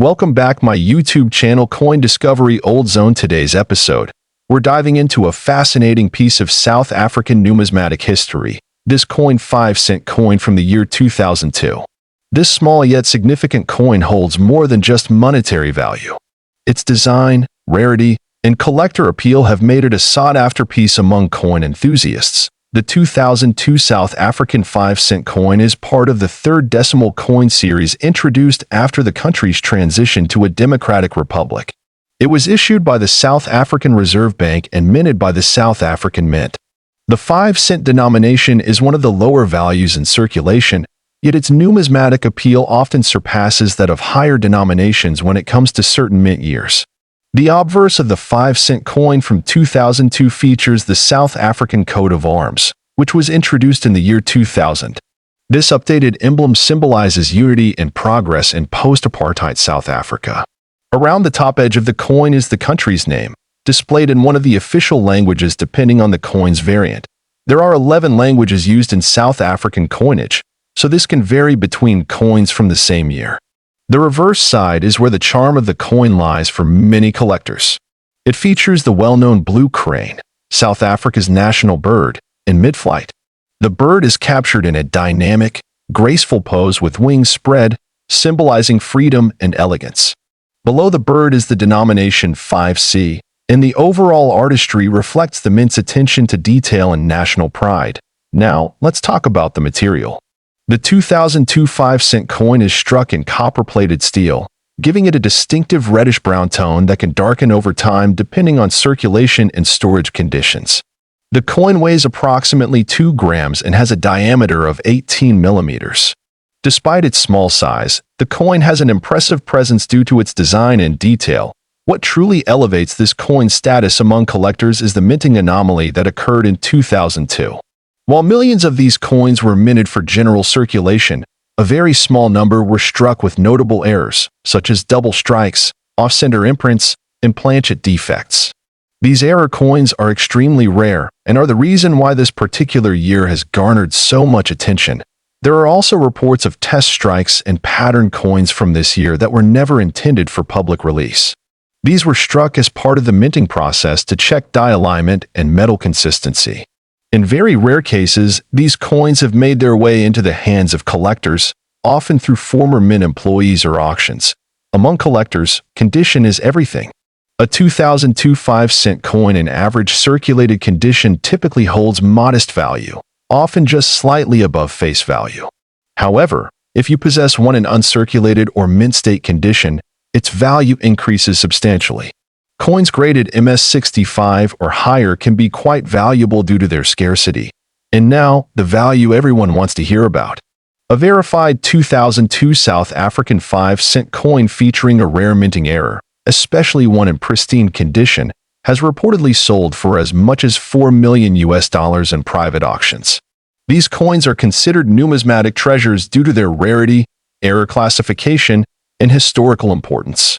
Welcome back my YouTube channel Coin Discovery Old Zone. Today's episode, we're diving into a fascinating piece of South African numismatic history. This coin 5-cent coin from the year 2002. This small yet significant coin holds more than just monetary value. Its design, rarity, and collector appeal have made it a sought-after piece among coin enthusiasts. The 2002 South African 5-cent coin is part of the third decimal coin series introduced after the country's transition to a democratic republic. It was issued by the South African Reserve Bank and minted by the South African Mint. The 5-cent denomination is one of the lower values in circulation, yet its numismatic appeal often surpasses that of higher denominations when it comes to certain mint years. The obverse of the 5-cent coin from 2002 features the South African coat of arms, which was introduced in the year 2000. This updated emblem symbolizes unity and progress in post-apartheid South Africa. Around the top edge of the coin is the country's name, displayed in one of the official languages depending on the coin's variant. There are 11 languages used in South African coinage, so this can vary between coins from the same year. The reverse side is where the charm of the coin lies for many collectors. It features the well-known blue crane, South Africa's national bird, in mid-flight. The bird is captured in a dynamic, graceful pose with wings spread, symbolizing freedom and elegance. Below the bird is the denomination 5C, and the overall artistry reflects the mint's attention to detail and national pride. Now, let's talk about the material. The 2002 5-cent coin is struck in copper-plated steel, giving it a distinctive reddish-brown tone that can darken over time depending on circulation and storage conditions. The coin weighs approximately 2 grams and has a diameter of 18 millimeters. Despite its small size, the coin has an impressive presence due to its design and detail. What truly elevates this coin's status among collectors is the minting anomaly that occurred in 2002. While millions of these coins were minted for general circulation, a very small number were struck with notable errors, such as double strikes, off-center imprints, and planchet defects. These error coins are extremely rare and are the reason why this particular year has garnered so much attention. There are also reports of test strikes and pattern coins from this year that were never intended for public release. These were struck as part of the minting process to check die alignment and metal consistency. In very rare cases, these coins have made their way into the hands of collectors, often through former mint employees or auctions. Among collectors, condition is everything. A 2002 5-cent coin in average circulated condition typically holds modest value, often just slightly above face value. However, if you possess one in uncirculated or mint state condition, its value increases substantially. Coins graded MS65 or higher can be quite valuable due to their scarcity. And now, the value everyone wants to hear about. A verified 2002 South African 5-cent coin featuring a rare minting error, especially one in pristine condition, has reportedly sold for as much as $4 million in private auctions. These coins are considered numismatic treasures due to their rarity, error classification, and historical importance.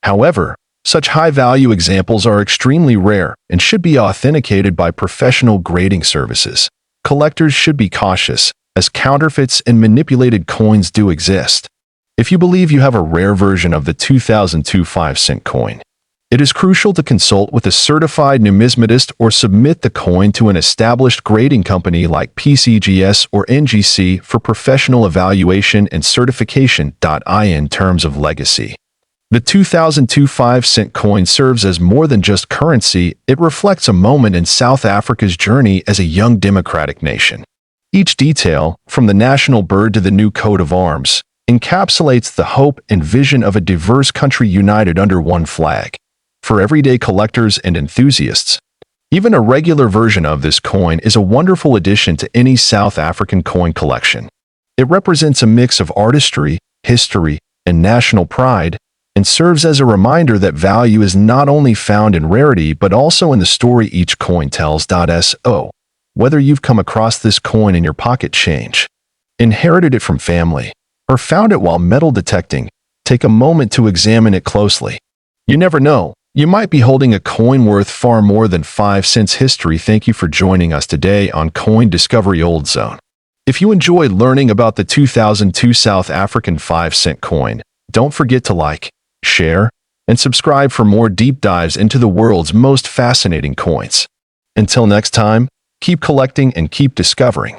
However, such high-value examples are extremely rare and should be authenticated by professional grading services. Collectors should be cautious, as counterfeits and manipulated coins do exist. If you believe you have a rare version of the 2002 5-cent coin, it is crucial to consult with a certified numismatist or submit the coin to an established grading company like PCGS or NGC for professional evaluation and certification. In terms of legacy, the 2002 5-cent coin serves as more than just currency. It reflects a moment in South Africa's journey as a young democratic nation. Each detail, from the national bird to the new coat of arms, encapsulates the hope and vision of a diverse country united under one flag. For everyday collectors and enthusiasts, even a regular version of this coin is a wonderful addition to any South African coin collection. It represents a mix of artistry, history, and national pride, and serves as a reminder that value is not only found in rarity but also in the story each coin tells. So, whether you've come across this coin in your pocket change, inherited it from family, or found it while metal detecting, take a moment to examine it closely. You never know, you might be holding a coin worth far more than 5 cents. History. Thank you for joining us today on Coin Discovery Old Zone. If you enjoyed learning about the 2002 South African 5-cent coin, don't forget to like, share, and subscribe for more deep dives into the world's most fascinating coins. Until next time, keep collecting and keep discovering.